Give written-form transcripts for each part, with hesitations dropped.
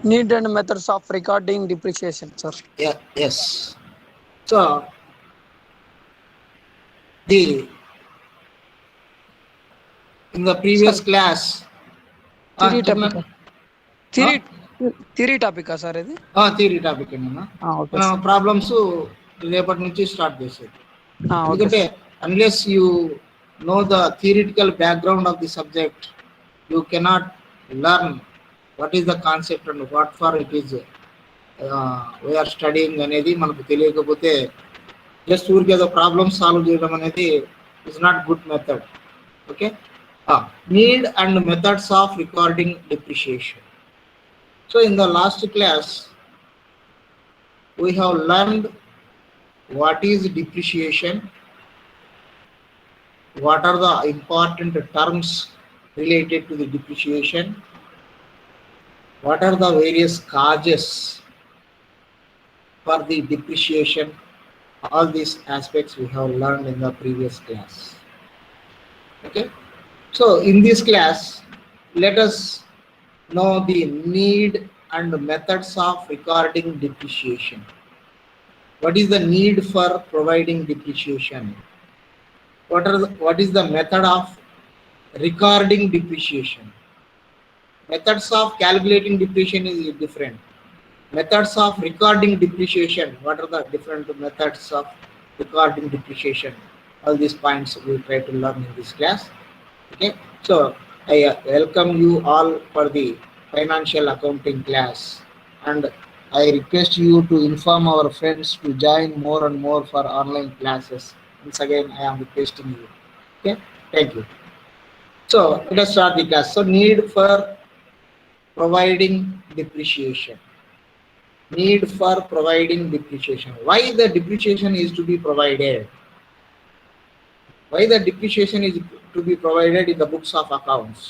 Need and methods of recording depreciation, sir. Yeah, yes. So the in the Sir, previous class, theory topic. చెప్పండి. Theory, theory topic, sir. Is theory topic ఏమన్నా okay, మనం sir. Problems రేపటి నుంచి start చేసేది. Okay, ఎందుకంటే sir. Unless you know the theoretical background of the subject you cannot learn what is the concept and what for it is we are studying అనేది మనకు తెలియకపోతే just ఊరికి ఏదో ప్రాబ్లమ్స్ సాల్వ్ చేయడం అనేది is not good method. Okay, need and methods of recording depreciation. So in the last class we have learned what is depreciation, what are the important terms related to the depreciation, what are the various causes for the depreciation. All these aspects we have learned in the previous class. Okay, so in this class let us know the need and methods of recording depreciation. What is the need for providing depreciation? What is the method of recording depreciation? Methods of calculating depreciation is different. Methods of recording depreciation, what are the different methods of recording depreciation? All these points we try to learn in this class. Okay, so I welcome you all for the financial accounting class, and I request you to inform our friends to join more and more for online classes. Once again I am requesting you. Okay, thank you. So let us start the class. So need for providing depreciation. Need for providing depreciation. Why the depreciation is to be provided? Why the depreciation is to be provided in the books of accounts?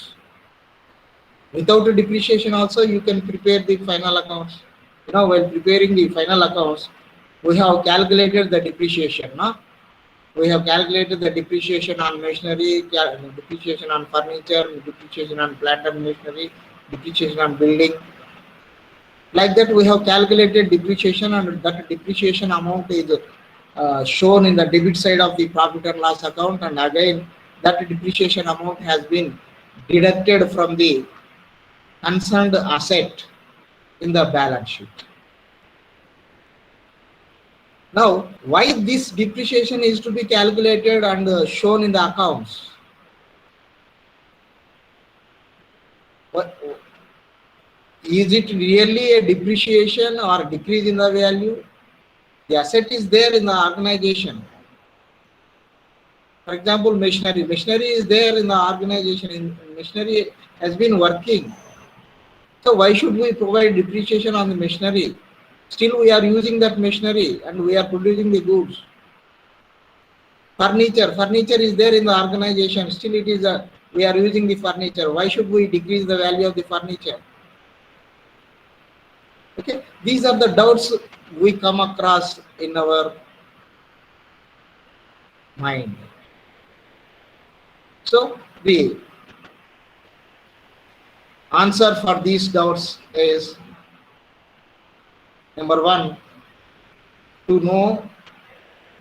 Without a depreciation also you can prepare the final accounts. While preparing the final accounts we have calculated the depreciation. We have calculated the depreciation on machinery, depreciation on furniture, depreciation on plant and machinery, depreciation on building. Like that we have calculated depreciation, and that depreciation amount is shown in the debit side of the profit and loss account, and again that depreciation amount has been deducted from the concerned asset in the balance sheet. Now why this depreciation is to be calculated and shown in the accounts? Is it really a depreciation or decrease in the value? The asset is there in the organization. For example, machinery. Machinery is there in the organization. Machinery has been working. So why should we provide depreciation on the machinery? Still we are using that machinery and we are producing the goods. Furniture is there in the organization. Still it is we are using the furniture. Why should we decrease the value of the furniture? Okay, these are the doubts we come across in our mind. So the answer for these doubts is, number one, to know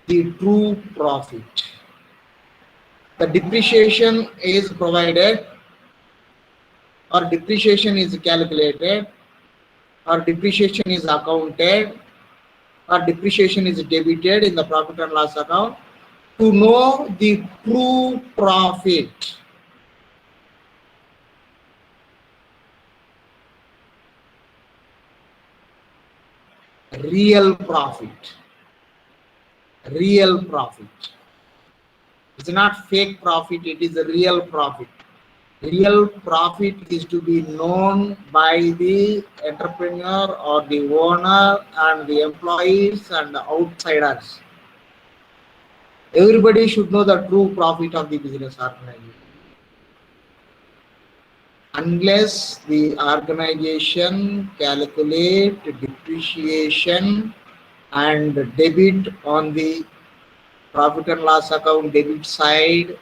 the true profit. The depreciation is provided, or depreciation is calculated, or depreciation is accounted, or depreciation is debited in the profit and loss account, to know the true profit. Real profit. Real profit. It's not fake profit, it is a real profit. Real profit is to be known by the entrepreneur or the owner and the employees and the outsiders. Everybody should know the true profit of the business organization. Unless the organization calculate depreciation and debit on the profit and loss account debit side,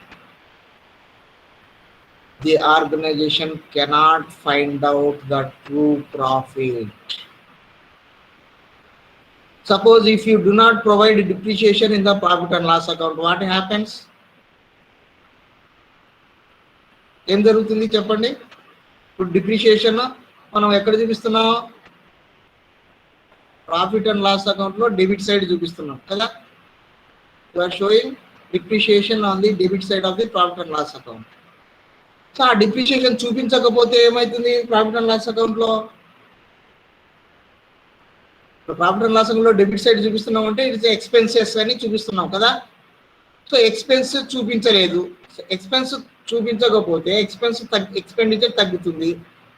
the organization cannot find out the true profit. Suppose if you do not provide depreciation in the profit and loss account, what happens? ఏం జరుగుతుంది చెప్పండి. ఇప్పుడు depreciation మనం ఎక్కడ చూపిస్తున్నాం? Profit and loss account లో debit side చూపిస్తున్నాం కదా. You are showing depreciation on the debit side of the profit and loss account. So ఆ డిప్రిషియేషన్ చూపించకపోతే ఏమవుతుంది ప్రాఫిట్ అండ్ లాస్ అకౌంట్ లో? ప్రాఫిట్ అండ్ లాస్ అకౌంట్ లో డెబిట్ సైడ్ చూపిస్తున్నాం అంటే ఇట్స్ ఎక్స్పెన్సెస్ అని చూపిస్తున్నాం కదా. సో ఎక్స్పెన్స్ చూపించలేదు. ఎక్స్పెన్స్ చూపించకపోతే ఎక్స్పెండిచర్ తగ్గుతుంది.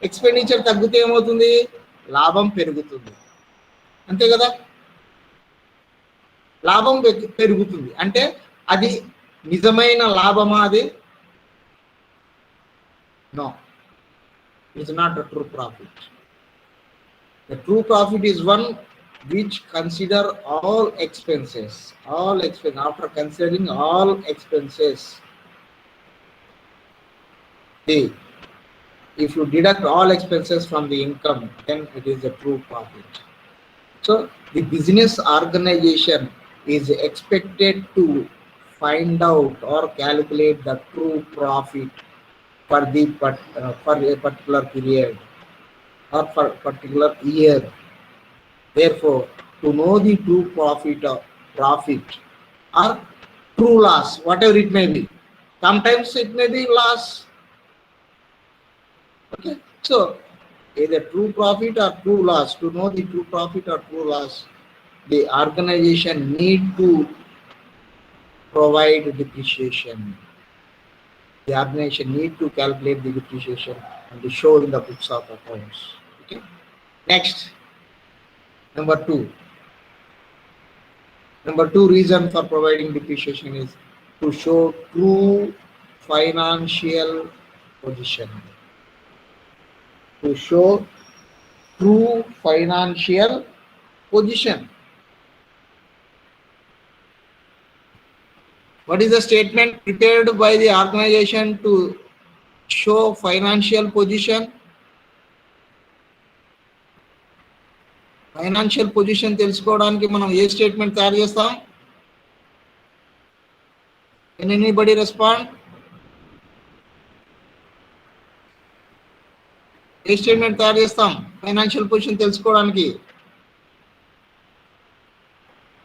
ఎక్స్పెండిచర్ తగ్గితే ఏమవుతుంది? లాభం పెరుగుతుంది. అంతే కదా. లాభం పెరుగుతుంది అంటే అది నిజమైన లాభమా? అది no, it's not a true profit. The true profit is one which consider all expenses. After considering all expenses, if you deduct all expenses from the income, then it is a true profit. So the business organization is expected to find out or calculate the true profit for a particular period or for particular year. Therefore, to know the true profit or true loss, whatever it may be, sometimes it may be loss. Okay, so either true profit or true loss. To know the true profit or true loss, the organization need to provide depreciation. The organization need to calculate the depreciation and to show in the books of accounts. Okay. Next, number two reason for providing depreciation is to show true financial position. To show true financial position. What is the statement prepared by the organization to show financial position? Financial position తెలుసుకోవడానికి మనం ఏ statement తయారు చేస్తాం? Can anybody respond? A statement తయారు చేస్తాం financial position తెలుసుకోవడానికి?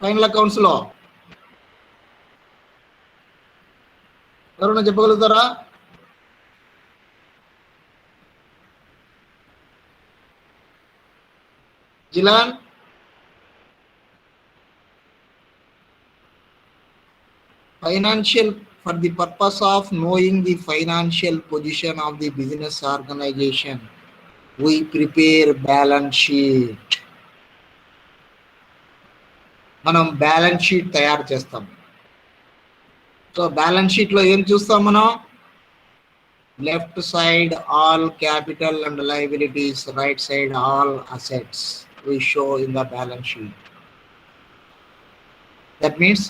Final accounts లో ఎవరైనా చెప్పగలుగుతారా? Jilan? Financial, for the purpose of knowing the financial position of the business organization, we prepare balance sheet. మనం బ్యాలెన్స్ షీట్ తయారు చేస్తాం. సో బ్యాలెన్స్ షీట్ లో ఏం చూస్తాం మనం? Left side all capital and liabilities, right side all assets we show in the balance sheet. That means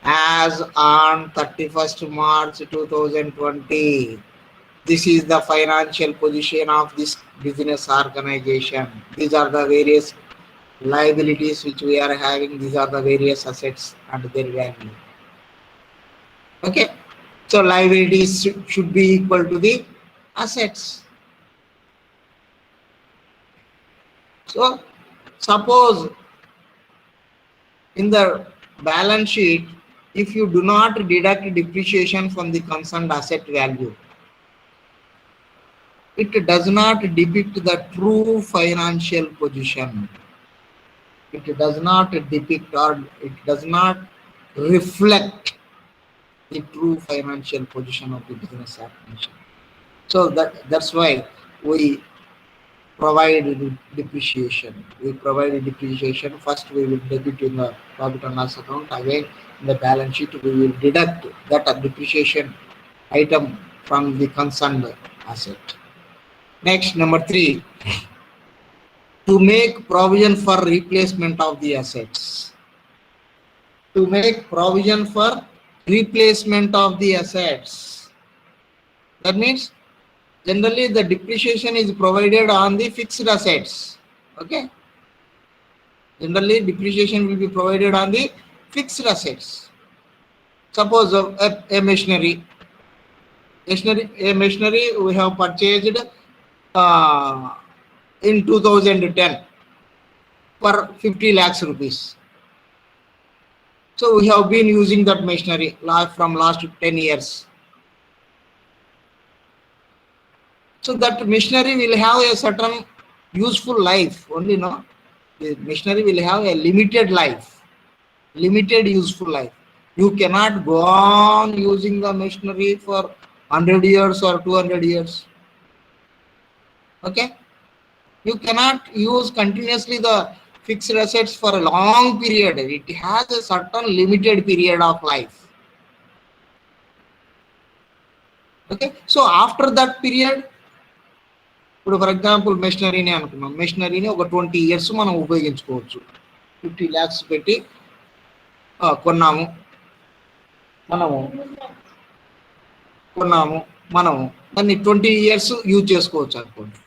as on 31st March 2020, this is the financial position of this business organization. These are the various liabilities which we are having. These are the various assets and their value. Okay, so liabilities should be equal to the assets. So suppose in the balance sheet, if you do not deduct depreciation from the concerned asset value, it does not depict the true financial position. It does not depict or it does not reflect the true financial position of the business organization. So that's why we provide depreciation. We provide depreciation. First we will debit in the profit and loss account. Again in the balance sheet we will deduct that depreciation item from the concerned asset. Next, number 3, to make provision for replacement of the assets. To make provision for replacement of the assets. That means generally the depreciation is provided on the fixed assets. Okay. Generally depreciation will be provided on the fixed assets. Suppose a machinery we have purchased in 2010 for 50 lakhs rupees. So we have been using that machinery from last 10 years. So that machinery will have a certain useful life only, no? The machinery will have a limited life, limited useful life. You cannot go on using the machinery for 100 years or 200 years. Okay? You cannot use continuously the fixed assets for a long period. It has a certain limited period of life. Okay? So after that period, for example, మెషినరీని అనుకున్నాం. మెషినరీని ఒక 20 years మనం ఉపయోగించుకోవచ్చు. 50 lakhs పెట్టి కొన్నాము మనము దాన్ని 20 years use చేసుకోవచ్చు అనుకోండి.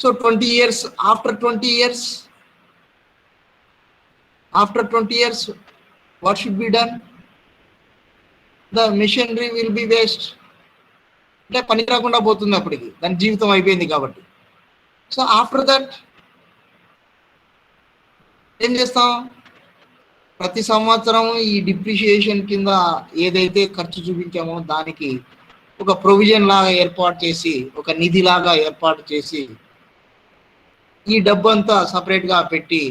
So 20 years, after 20 years what should be done? The machinery will be waste. అంటే పని రాకుండా పోతుంది అప్పటికి, దాని జీవితం అయిపోయింది కాబట్టి. సో ఆఫ్టర్ దట్ ఏం చేస్తాం? ప్రతి సంవత్సరం ఈ డిప్రిషియేషన్ కింద ఏదైతే ఖర్చు చూపించామో దానికి ఒక ప్రొవిజన్ లాగా ఏర్పాటు చేసి, ఒక నిధి లాగా ఏర్పాటు చేసి, ఈ డబ్బు అంతా సపరేట్గా పెట్టి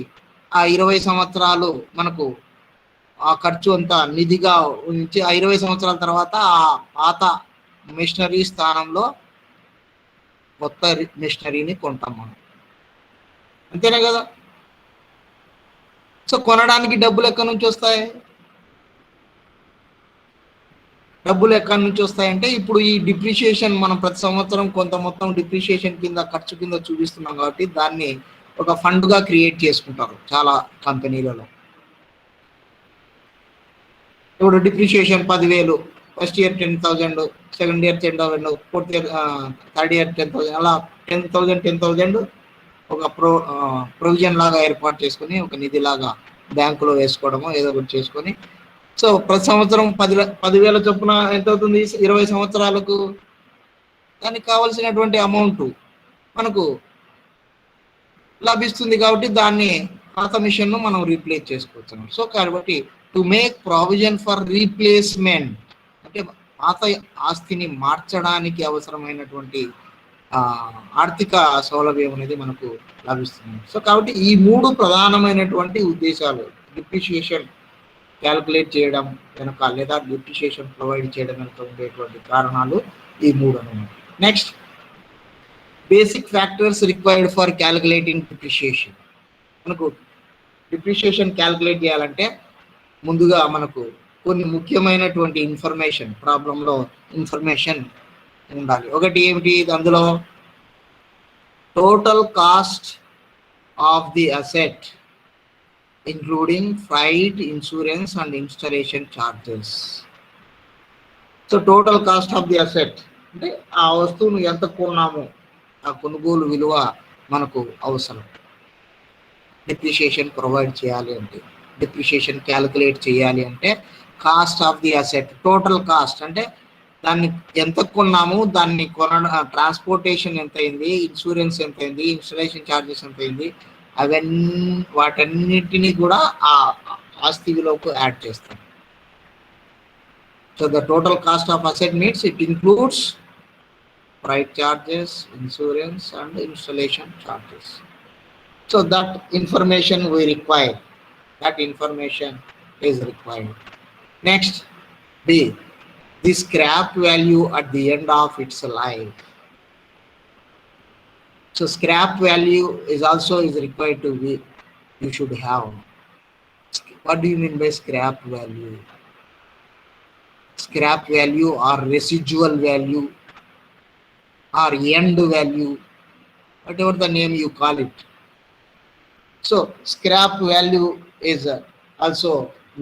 ఆ 20 సంవత్సరాలు మనకు ఆ ఖర్చు అంతా నిధిగా ఉంచి, ఆ 20 సంవత్సరాల తర్వాత ఆ పాత మిషనరీ స్థానంలో కొత్త మిషనరీని కొంటాం మనం. అంతేనే కదా? సో కొనడానికి డబ్బులు ఎక్కడి నుంచి వస్తాయి? డబ్బులు ఎక్కడి నుంచి వస్తాయంటే, ఇప్పుడు ఈ డిప్రిషియేషన్ మనం ప్రతి సంవత్సరం కొంత మొత్తం డిప్రిషియేషన్ కింద ఖర్చు కింద చూపిస్తున్నాం కాబట్టి దాన్ని ఒక ఫండ్గా క్రియేట్ చేసుకుంటారు చాలా కంపెనీలలో. ఇప్పుడు depreciation 10,000, first year 10,000, second year 10,000, fourth year third year 10,000, అలా 10,000 ఒక ప్రొవిజన్ లాగా ఏర్పాటు చేసుకుని, ఒక నిధి లాగా బ్యాంకులో వేసుకోవడమో ఏదో ఒకటి చేసుకొని, సో ప్రతి సంవత్సరం 10,000 చొప్పున ఎంత అవుతుంది? 20 సంవత్సరాలకు దానికి కావాల్సినటువంటి అమౌంట్ మనకు లభిస్తుంది కాబట్టి దాన్ని పాత మిషన్ను మనం రీప్లేస్ చేసుకోవచ్చు. సో కాబట్టి to make provision for replacement అంటే పాత ఆస్తిని మార్చడానికి అవసరమైనటువంటి ఆర్థిక సౌలభ్యం అనేది మనకు లభిస్తుంది. సో కాబట్టి ఈ 3 ప్రధానమైనటువంటి ఉద్దేశాలు డిప్రిషియేషన్ క్యాల్కులేట్ చేయడం వెనుక, లేదా డిప్రిషియేషన్ ప్రొవైడ్ చేయడం వెనుక ఉండేటువంటి కారణాలు ఈ 3 అన్నమాట. Next, basic factors required for calculating depreciation. మనకు డిప్రిషియేషన్ క్యాల్కులేట్ చేయాలంటే ముందుగా మనకు కొన్ని ముఖ్యమైనటువంటి ఇన్ఫర్మేషన్, ప్రాబ్లంలో ఇన్ఫర్మేషన్ ఉండాలి. ఒకటి ఏమిటి? అందులో total cost of the asset including freight, insurance and installation charges. So total cost of the asset అంటే ఆ వస్తువును ఎంత కొన్నాము, ఆ కొనుగోలు విలువ మనకు అవసరం. డిప్రిషియేషన్ ప్రొవైడ్ చేయాలి అంటే, డిప్రిషియేషన్ క్యాలిక్యులేట్ చేయాలి అంటే cost of the asset, total cost అంటే దాన్ని ఎంత కొన్నాము, దాన్ని ట్రాన్స్పోర్టేషన్ ఎంత అయింది, ఇన్సూరెన్స్ ఎంత అయింది, ఇన్స్టాలేషన్ ఛార్జెస్ ఎంత అయింది, వాటన్నిటిని కూడా ఆ ఆస్తి విలువకు యాడ్ చేస్తాం. So the total cost of asset means it includes freight charges, insurance and installation charges. So that information we require. That information is required. Next, B, the scrap value at the end of its life. So scrap value is also required to be, you should have. What do you mean by scrap value? Scrap value or residual value or end value, whatever the name you call it. So scrap value is also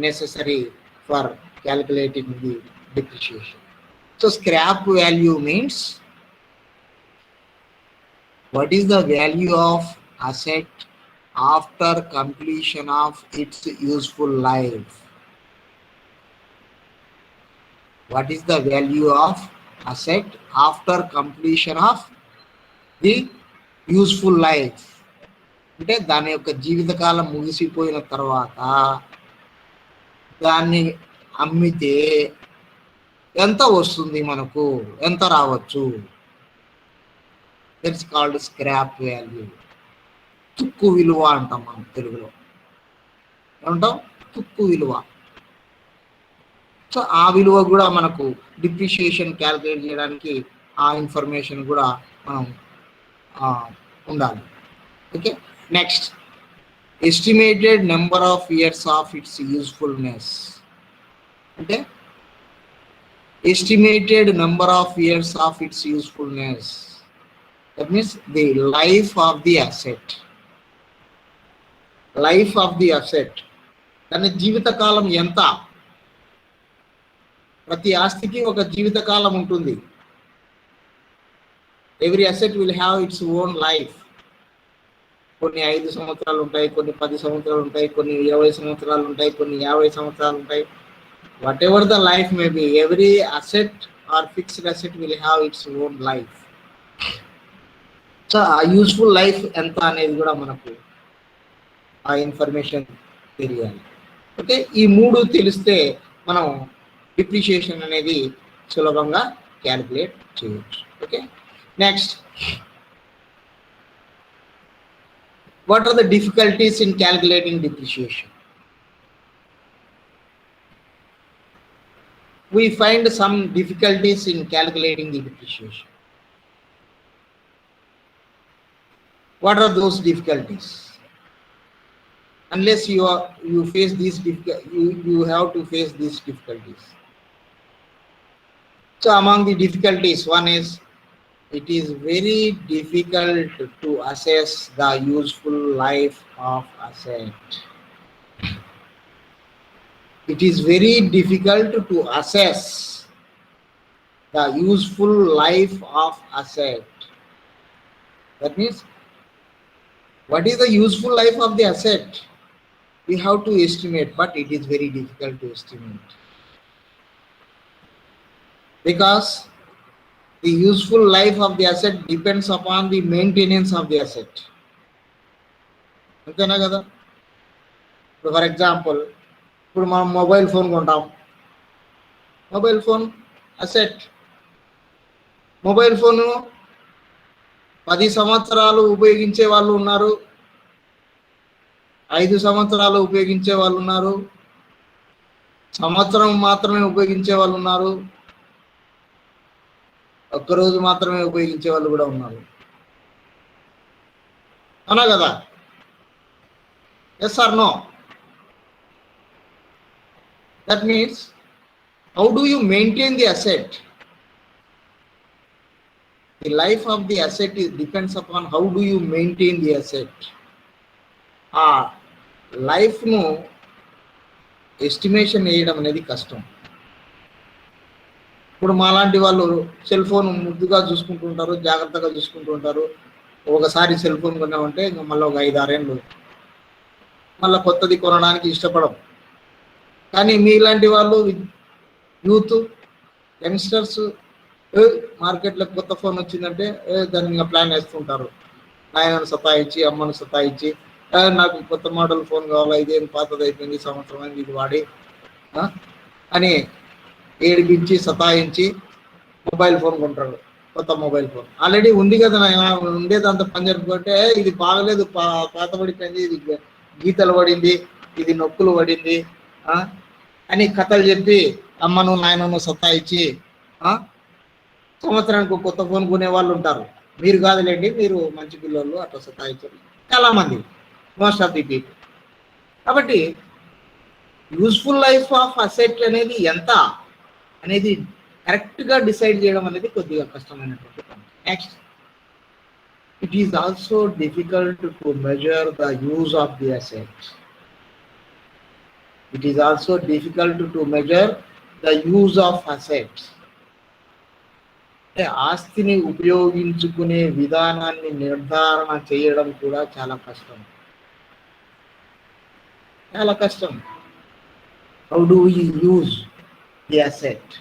necessary for calculating the depreciation. So scrap value means what is the value of asset after completion of its useful life. What is the value of asset after completion of the useful life? అంటే దాని యొక్క జీవితకాలం ముగిసిపోయిన తర్వాత దాన్ని అమ్మితే ఎంత వస్తుంది, మనకు ఎంత రావచ్చు? That's called scrap value. తుక్కు విలువ అంటాం మనం తెలుగులో. ఏమంటాం? తుక్కు విలువ. సో ఆ విలువ కూడా మనకు డిప్రిషియేషన్ క్యాలిక్యులేట్ చేయడానికి ఆ ఇన్ఫర్మేషన్ కూడా మనం ఉండాలి. Okay, next estimated number of years of it's usefulness. అంటే estimated number of years of its usefulness. That means the life of the asset. Life of the asset. దాని జీవితకాలం ఎంత? ప్రతి ఆస్తికి ఒక జీవితకాలం ఉంటుంది. Every asset will have its own life. కొన్ని 5 సంవత్సరాలు ఉంటాయి, కొన్ని 10 సంవత్సరాలు ఉంటాయి, కొన్ని 20 సంవత్సరాలు ఉంటాయి, కొన్ని 50 సంవత్సరాలు ఉంటాయి. Whatever the life may be, every asset or fixed asset will have its own life. So a useful life ఎంత అనేది కూడా మనకు ఆ ఇన్ఫర్మేషన్ తెలియాలి. ఓకే, ఈ మూడు తెలిస్తే మనం డిప్రిషియేషన్ అనేది సులభంగా క్యాలిక్యులేట్ చేయొచ్చు. Okay, next, what are the difficulties in calculating depreciation? We find some difficulties in calculating the depreciation. What are those difficulties? Unless you face these you have to face these difficulties. So among the difficulties, one is it is very difficult to assess the useful life of asset. It is very difficult to assess the useful life of asset. That means, what is the useful life of the asset? We have to estimate, but it is very difficult to estimate. Because the useful life of the asset depends upon the maintenance of the asset. Okay, na kada? So for example, ఇప్పుడు మనం mobile phone కొంటాం. Mobile phone asset. Mobile phone 10 సంవత్సరాలు ఉపయోగించే వాళ్ళు ఉన్నారు, 5 సంవత్సరాలు ఉపయోగించే వాళ్ళు ఉన్నారు, సంవత్సరం మాత్రమే ఉపయోగించే వాళ్ళు ఉన్నారు, ఒక్కరోజు మాత్రమే ఉపయోగించే వాళ్ళు కూడా ఉన్నారు. అవునా కదా? Yes or no? That means, how do you maintain the asset? The life of the asset depends upon how do you maintain the asset. Life nu estimation చేయడం అనేది కష్టం. ఇప్పుడు మాలాంటి వాళ్ళు సెల్ ఫోన్ ముద్దుగా చూసుకుంటూ ఉంటారు, జాగ్రత్తగా చూసుకుంటూ ఉంటారు. ఒకసారి సెల్ ఫోన్ కొన్నామంటే ఇంకా మళ్ళీ ఒక 5-6 ఏళ్ళు మళ్ళీ కొత్తది కొనడానికి ఇష్టపడం. కానీ మీలాంటి వాళ్ళు యూత్ యంగ్స్టర్స్ మార్కెట్లో కొత్త ఫోన్ వచ్చిందంటే దాన్ని ఇంకా ప్లాన్ వేస్తుంటారు. నాయనను సతాయించి, అమ్మను సతాయించి, నాకు కొత్త మోడల్ ఫోన్ కావాలా, ఇదేం పాతది అయిపోయింది, సంవత్సరం అయింది ఇది వాడి అని ఏడిపించి సతాయించి మొబైల్ ఫోన్ కొంటారు. కొత్త మొబైల్ ఫోన్ ఆల్రెడీ ఉంది కదా నాయన, ఉండేదంతా పని జరుపుకుంటే ఇది బాగలేదు, పాత పడిపోయింది, ఇది గీతలు పడింది, ఇది నొక్కులు పడింది అని కథలు చెప్పి అమ్మను నాయనను సతాయించి సంవత్సరానికి కొత్త ఫోన్ కొనే వాళ్ళు ఉంటారు. మీరు కాదులేండి, మీరు మంచి పిల్లలు, అట్లా సతాయించారు చాలామంది, మోస్ట్ ఆఫ్ ది పీపుల్. కాబట్టి యూస్ఫుల్ లైఫ్ ఆఫ్ అసెట్ అనేది ఎంత అనేది కరెక్ట్గా డిసైడ్ చేయడం అనేది కొద్దిగా కష్టమైనటువంటి పని. Next, it is also difficult to measure the use of the asset. It is also difficult to measure the use of assets. అంటే ఆస్తిని ఉపయోగించుకునే విధానాన్ని నిర్ధారణ చేయడం కూడా చాలా కష్టం. చాలా కష్టం. How do we use the asset?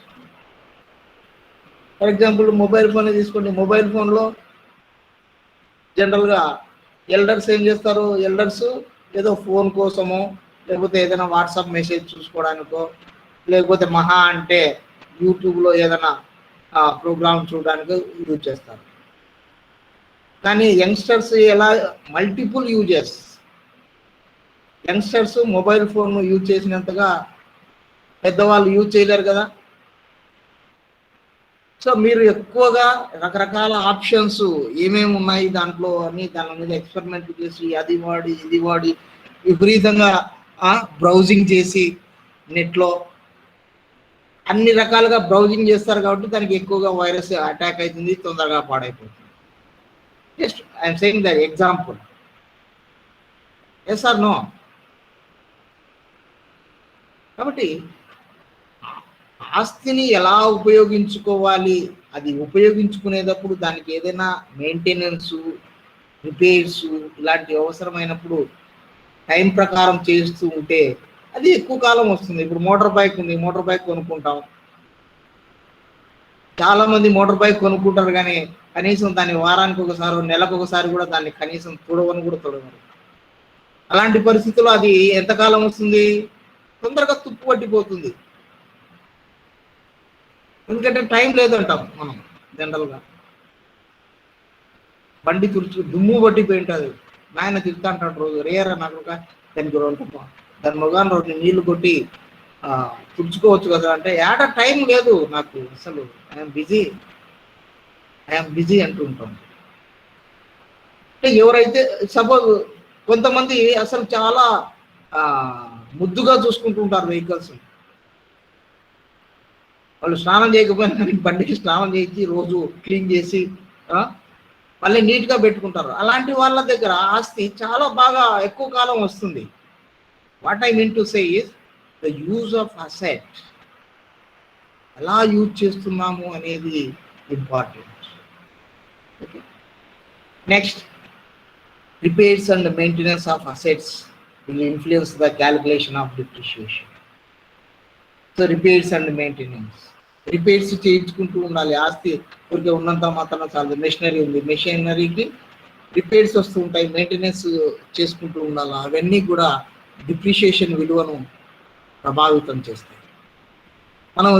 For example mobile phone తీసుకోండి. మొబైల్ ఫోన్లో జనరల్గా ఎల్డర్స్ ఏం చేస్తారు? ఎల్డర్స్ ఏదో ఫోన్ కోసమో, లేకపోతే ఏదైనా వాట్సాప్ మెసేజ్ చూసుకోవడానికో, లేకపోతే మహా అంటే యూట్యూబ్లో ఏదైనా ప్రోగ్రామ్ చూడడానికి యూజ్ చేస్తారు. కానీ యంగ్స్టర్స్ ఎలా? Multiple uses. Youngsters mobile phone use చేసినంతగా పెద్దవాళ్ళు యూజ్ చేయలేరు కదా. సో మీరు ఎక్కువగా రకరకాల ఆప్షన్స్ ఏమేమి ఉన్నాయి దాంట్లో అని దాని మీద ఎక్స్పెరిమెంట్ చేసి అది వాడి ఇది వాడి విపరీతంగా బ్రౌజింగ్ చేసి నెట్లో అన్ని రకాలుగా బ్రౌజింగ్ చేస్తారు కాబట్టి దానికి ఎక్కువగా వైరస్ అటాక్ అవుతుంది, తొందరగా పాడైపోతుంది. Just I'm saying the example. Yes or no? కాబట్టి ఆస్తిని ఎలా ఉపయోగించుకోవాలి, అది ఉపయోగించుకునేటప్పుడు దానికి ఏదైనా మెయింటెనెన్స్, రిపేర్స్ ఇలాంటి అవసరమైనప్పుడు టైం ప్రకారం చేస్తూ ఉంటే అది ఎక్కువ కాలం వస్తుంది. ఇప్పుడు మోటార్ బైక్ ఉంది, మోటార్ బైక్ కొనుక్కుంటాం. చాలా మంది మోటార్ బైక్ కొనుక్కుంటారు కానీ కనీసం దాన్ని వారానికి ఒకసారి, నెలకు ఒకసారి కూడా దాన్ని కనీసం తొడవని కూడా తొడవరు. అలాంటి పరిస్థితుల్లో అది ఎంతకాలం వస్తుంది? తొందరగా తుప్పు పట్టిపోతుంది. ఎందుకంటే టైం లేదంటాం మనం జనరల్గా. బండి తుడుచు దుమ్ము పట్టిపోయి ఉంటుంది. నాయన తిరుగుతా అంటాడు రోజు, రేయర్ నాకు దానికి రోజు దాని మొగాన్ని రోజు నీళ్లు కొట్టి తుడుచుకోవచ్చు కదా అంటే, ఏడ టైం లేదు నాకు, అసలు ఐఎమ్ బిజీ అంటూ ఉంటాం. అంటే ఎవరైతే సపోజ్ కొంతమంది అసలు చాలా ముద్దుగా చూసుకుంటూ ఉంటారు వెహికల్స్. వాళ్ళు స్నానం చేయకపోయినా కానీ బండికి స్నానం చేసి రోజు క్లీన్ చేసి మళ్ళీ నీట్గా పెట్టుకుంటారు. అలాంటి వాళ్ళ దగ్గర ఆస్తి చాలా బాగా ఎక్కువ కాలం వస్తుంది. What I mean to say is the use of asset. ఎలా యూజ్ చేస్తున్నాము అనేది important. Okay, next, repairs and maintenance of assets will influence the calculation of depreciation. So repairs and maintenance. Repairs చేయించుకుంటూ ఉండాలి. ఆస్తి ఊరికే ఉన్నంత మాత్రం చాలు. మెషినరీ ఉంది, మెషినరీకి రిపేర్స్ వస్తూ ఉంటాయి, మెయింటెనెన్స్ చేసుకుంటూ ఉండాలి. అవన్నీ కూడా డిప్రిషియేషన్ విలువను ప్రభావితం చేస్తాయి. మనం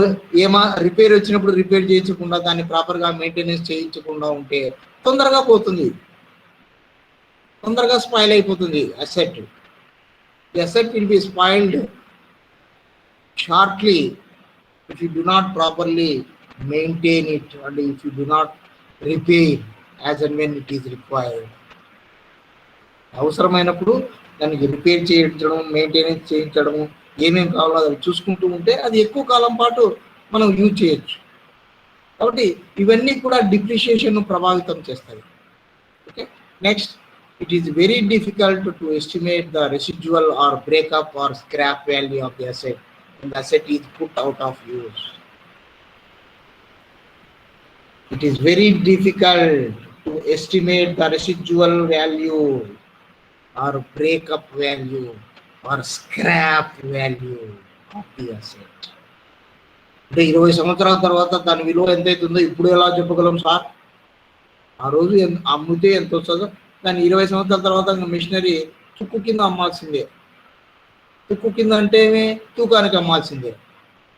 రిపేర్ వచ్చినప్పుడు రిపేర్ చేయించకుండా, దాన్ని ప్రాపర్గా మెయింటెనెన్స్ చేయించకుండా ఉంటే తొందరగా పోతుంది, తొందరగా స్పాయిల్ అయిపోతుంది asset. The asset will be spoiled shortly if you do not properly maintain it and if you do not repair as and when it is required. అవసరమైనప్పుడు దానికి రిపేర్ చేయించడం, మెయింటెనెన్స్ చేయించడం, ఏమేమి కావాలో అది చూసుకుంటూ ఉంటే అది ఎక్కువ కాలం పాటు మనం యూజ్ చేయొచ్చు. కాబట్టి ఇవన్నీ కూడా డిప్రిషియేషన్ను ప్రభావితం చేస్తాయి. Okay, next, it is very difficult to estimate the residual or breakup or scrap value of the asset when the asset is put out of use. It is very difficult to estimate the residual value or breakup value or scrap value of the asset. అంటే 20 సంవత్సరాల తర్వాత దాని విలువ ఎంత అవుతుందో ఇప్పుడు ఎలా చెప్పగలం సార్? ఆ రోజు అమ్మితే ఎంత వస్తుందో దాన్ని 20 సంవత్సరాల తర్వాత మిషనరీ తుక్కు కింద అమ్మాల్సిందే. తుక్కు కింద అంటే తూకానికి అమ్మాల్సిందే.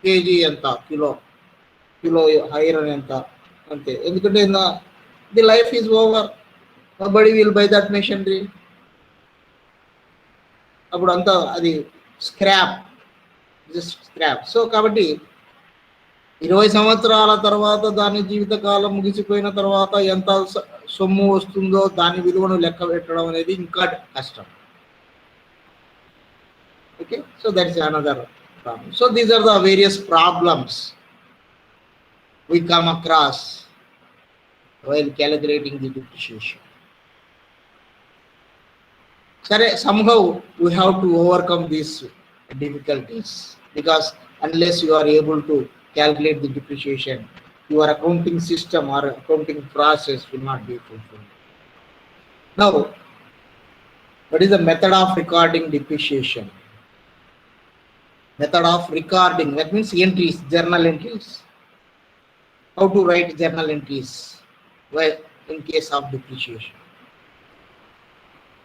కేజీ ఎంత, కిలో ఐరన్ ఎంత, అంతే. ఎందుకంటే the life is over, nobody will buy that machinery. అప్పుడు అంతా అది స్క్రాప్, జస్ట్ స్క్రాప్. సో కాబట్టి 20 సంవత్సరాల తర్వాత దాని జీవితకాలం ముగిసిపోయిన తర్వాత ఎంత సొమ్ము వస్తుందో దాని విలువను లెక్క పెట్టడం అనేది ఇంకా కష్టం. Okay, so that is another problem. So these are the various problems we come across while calculating the depreciation. Sare, somehow we have to overcome these difficulties, because unless you are able to calculate the depreciation, your accounting system or accounting process will not be fulfilled. Now, what is the method of recording depreciation? Method of recording, that means entries, journal entries. How to write journal entries well, in case of depreciation?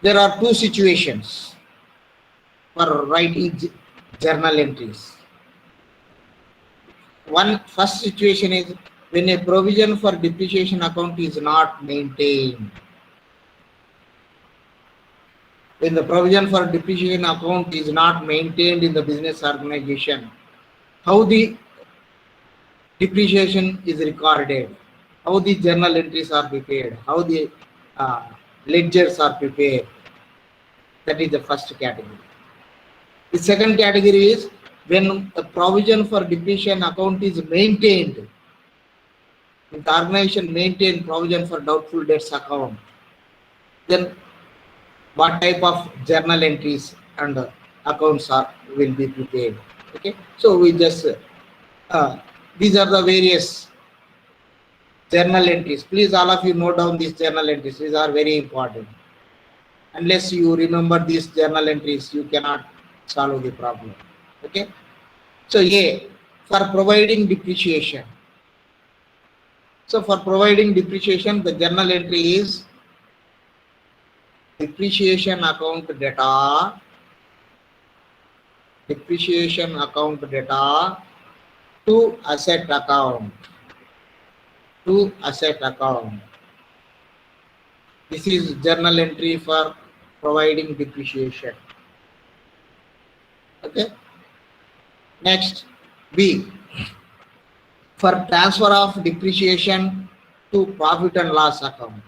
There are two situations for writing journal entries. First situation is when a provision for depreciation account is not maintained. When the provision for depreciation account is not maintained in the business organization, how the depreciation is recorded, how the journal entries are prepared, how the ledgers are prepared. That is the first category. The second category is when a provision for depreciation account is maintained. If the organization maintain provision for doubtful debts account, then what type of journal entries and accounts will be prepared? Okay, so we just these are the various journal entries. Please, all of you note down these journal entries. These are very important. Unless you remember these journal entries, you cannot solve the problem. Okay. So A, for providing depreciation. So for providing depreciation, the journal entry is depreciation account data, depreciation account data to asset account, to asset account. This is journal entry for providing depreciation. Okay. Next, B, for transfer of depreciation to profit and loss account.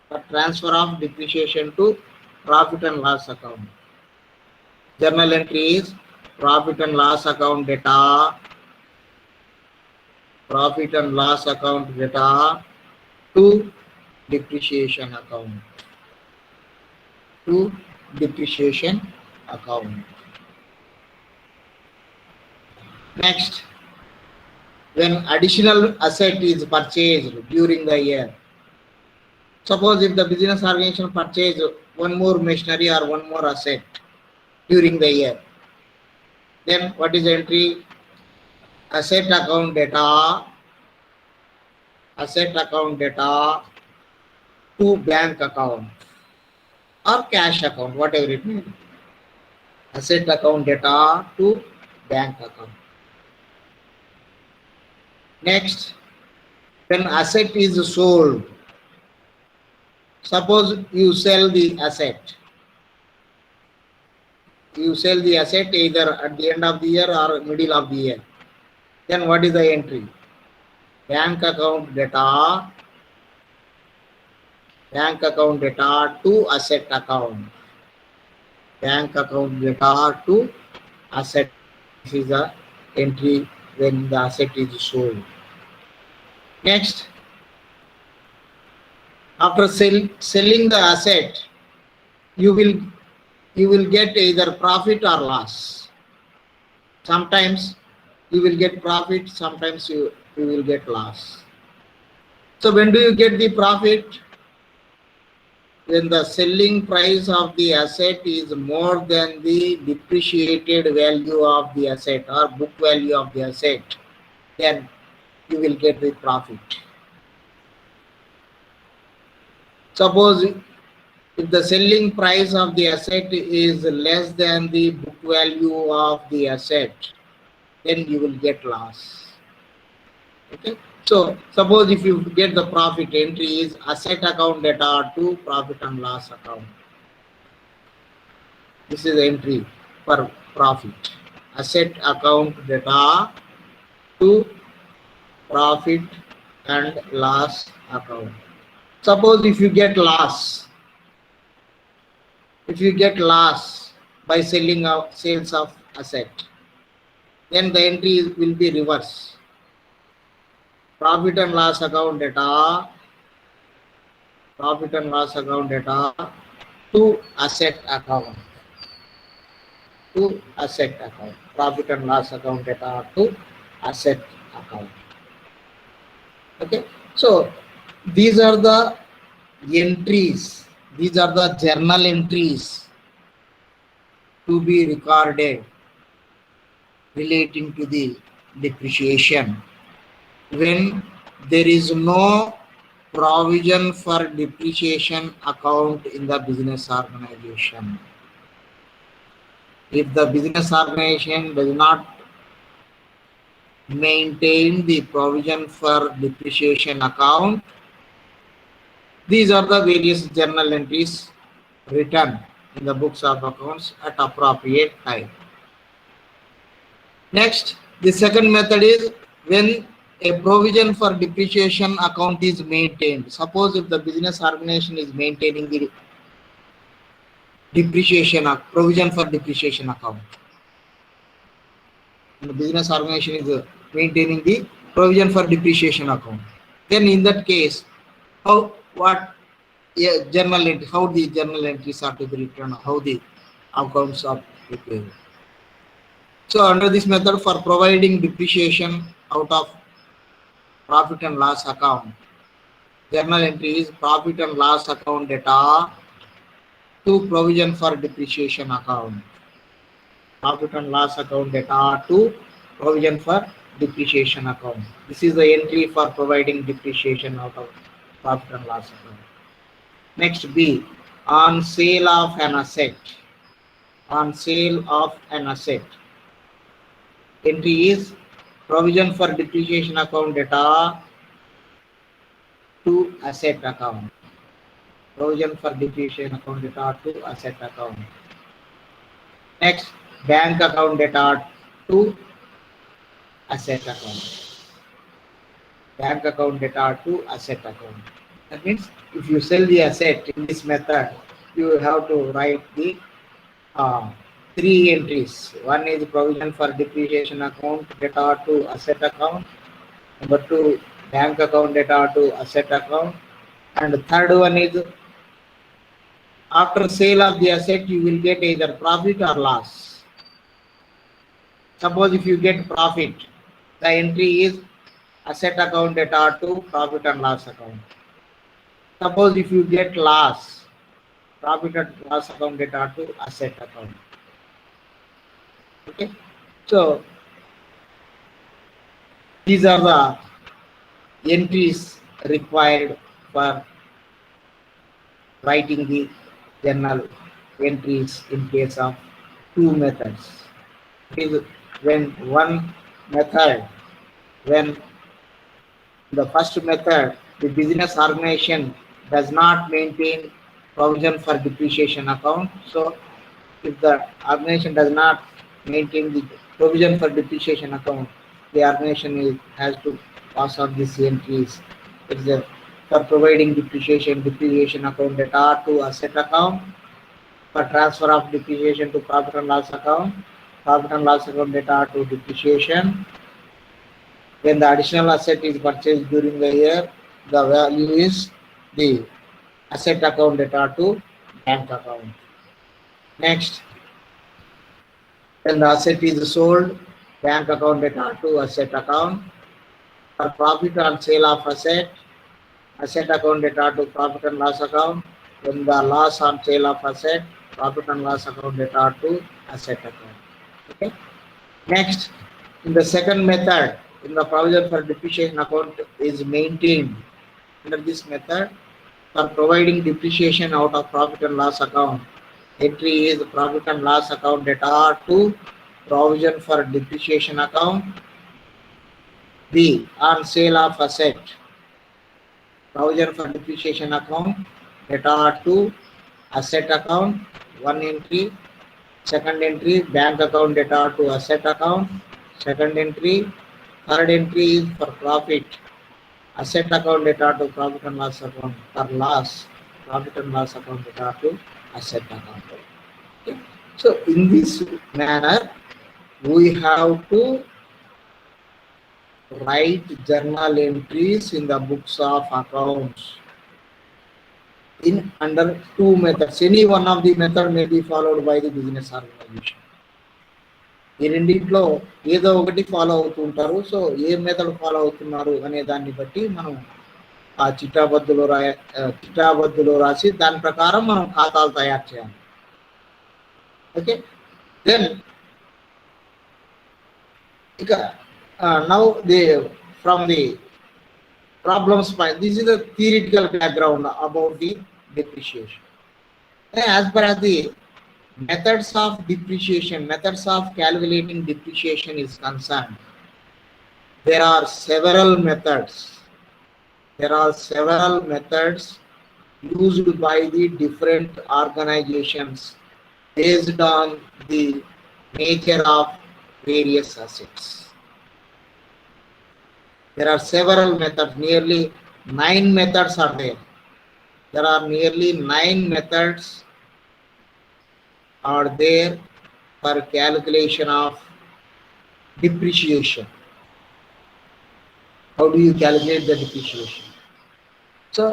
For transfer of depreciation to profit and loss account. Journal entry is profit and loss account data, profit and loss account data to depreciation account, to depreciation account. Next, when additional asset is purchased during the year. Suppose if the business organization purchase one more machinery or one more asset during the year, then what is the entry? Asset account data, asset account data to bank account or cash account, whatever it may be. Asset account data to bank account. Next, when asset is sold, suppose you sell the asset. You sell the asset either at the end of the year or middle of the year. Then what is the entry? Bank account data, bank account data to asset account. Bank account data to asset. This is the entry when the asset is sold. Next, after selling the asset, you will get either profit or loss. Sometimes you will get profit, sometimes you will get loss. So when do you get the profit? When the selling price of the asset is more than the depreciated value of the asset or book value of the asset, then you will get the profit. Suppose if the selling price of the asset is less than the book value of the asset, then you will get loss. Okay. So suppose if you get the profit, entry is asset account data to profit and loss account. This is the entry for profit. Asset account data to profit and loss account. Suppose if you get loss, by selling out sales of asset, then the entry will be reverse. Profit and loss account data, profit and loss account data to asset account, to asset account, profit and loss account data to asset account. Okay, so these are the entries, these are the journal entries to be recorded relating to the depreciation when there is no provision for depreciation account in the business organization. If the business organization does not maintain the provision for depreciation account, these are the various journal entries written in the books of accounts at appropriate time. Next, the second method is when a provision for depreciation account is maintained. Suppose if the business organization is maintaining the provision for depreciation account, and the business organization is maintaining the provision for depreciation account, then in that case, how the journal entries are to be written, how the accounts are prepared. So under this method, for providing depreciation out of profit and loss account, journal entry is profit and loss account data to provision for depreciation account. Profit and loss account data to provision for depreciation account. This is the entry for providing depreciation out of profit and loss account. Next, B, on sale of an asset. On sale of an asset, entry is provision for depreciation account data to asset account. Provision for depreciation account data to asset account. Next, bank account data to asset account. Bank account data to asset account. That means if you sell the asset in this method, you have to write the three entries. One is provision for depreciation account data to asset account. Number two, bank account data to asset account. And the third one is after sale of the asset, you will get either profit or loss. Suppose if you get profit, the entry is asset account data to profit and loss account. Suppose if you get loss, profit and loss account data to asset account. Okay, so these are the entries required for writing the journal entries in case of two methods. It is when one method, when the first method, the business organization does not maintain provision for depreciation account. So if the organization does not maintain the provision for depreciation account, the organization has to pass on these entries. It's for providing depreciation account data to asset account, for transfer of depreciation to profit and loss account, profit and loss account data to depreciation. When the additional asset is purchased during the year, the value is the asset account data to bank account. Next, when the asset is sold, bank account data to asset account. For profit on sale of asset account data to profit and loss account. When the loss on sale of asset, profit and loss account data to asset account. Okay. Next, in the second method, in the provision for depreciation account is maintained. Under this method, for providing depreciation out of profit and loss account, entry is profit and loss account data to provision for depreciation account. B, on sale of asset, provision for depreciation account data to asset account, one entry. Second entry, bank account data to asset account, second entry. Third entry is for profit, asset account data to profit and loss account, for loss, profit and loss account data to asset account. Okay. So in this manner, we have to write journal entries in the books of accounts in under two methods. Any one of the method may be followed by the business organization. ఈ రెండింటిలో ఏదో ఒకటి follow అవుతూ ఉంటారు. So ఏ method follow అవుతున్నారు అనే దాన్ని బట్టి మనం ఆ చిట్టాబద్దులో రాసి దాని ప్రకారం మనం ఖాతాలు తయారు చేయాలి. ఓకే, దెన్ ఇక now the from the problems point, this is the theoretical background about the depreciation. As per as the methods of depreciation, methods of calculating depreciation is concerned, there are several methods. There are several methods used by the different organizations based on the nature of various assets. There are several methods, nearly 9 methods are there. There are nearly 9 methods are there for calculation of depreciation. How do you calculate the depreciation? So,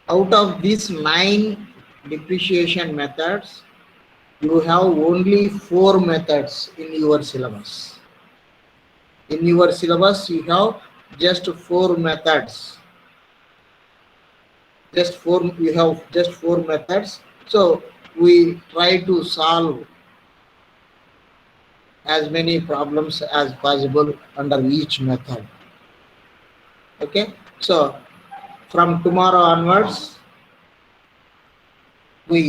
out of these 9 depreciation methods, you have only 4 methods in your syllabus. In your syllabus, you have just 4 methods. You have just 4 methods. So we try to solve as many problems as possible under each method. Okay, so from tomorrow onwards, we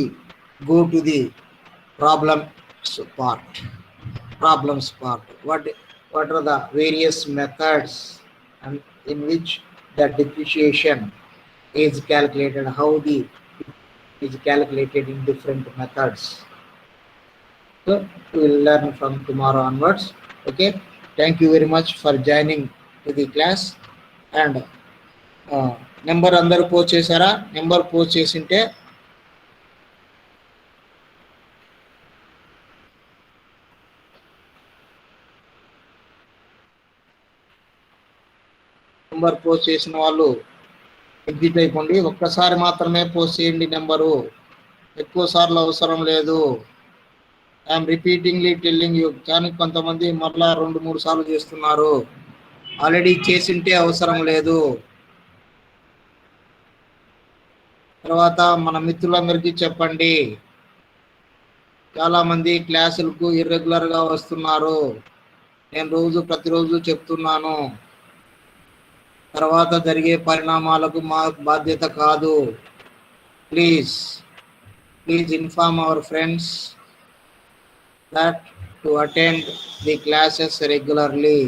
go to the problems part. What are the various methods and in which the depreciation is calculated, how the is calculated in different methods. So we will learn from tomorrow onwards. Okay, thank you very much for joining to the class. And number అందరూ post చేశారా? Number post చేసింటే number post చేసిన వాళ్ళు exit అయిపోండి. ఒక్కసారి మాత్రమే post చేయండి number, ఎక్కువ సార్లు అవసరం లేదు. I'm repeatingly telling you. కానీ కొంతమంది మరలా 2-3 సార్లు చేస్తున్నారు. ఆల్రెడీ చేసింటే అవసరం లేదు. తర్వాత మన మిత్రులందరికీ చెప్పండి, చాలామంది క్లాసులకు ఇర్రెగ్యులర్గా వస్తున్నారు. నేను ప్రతిరోజు చెప్తున్నాను, తర్వాత జరిగే పరిణామాలకు మా బాధ్యత కాదు. Please inform our friends that to attend the classes regularly.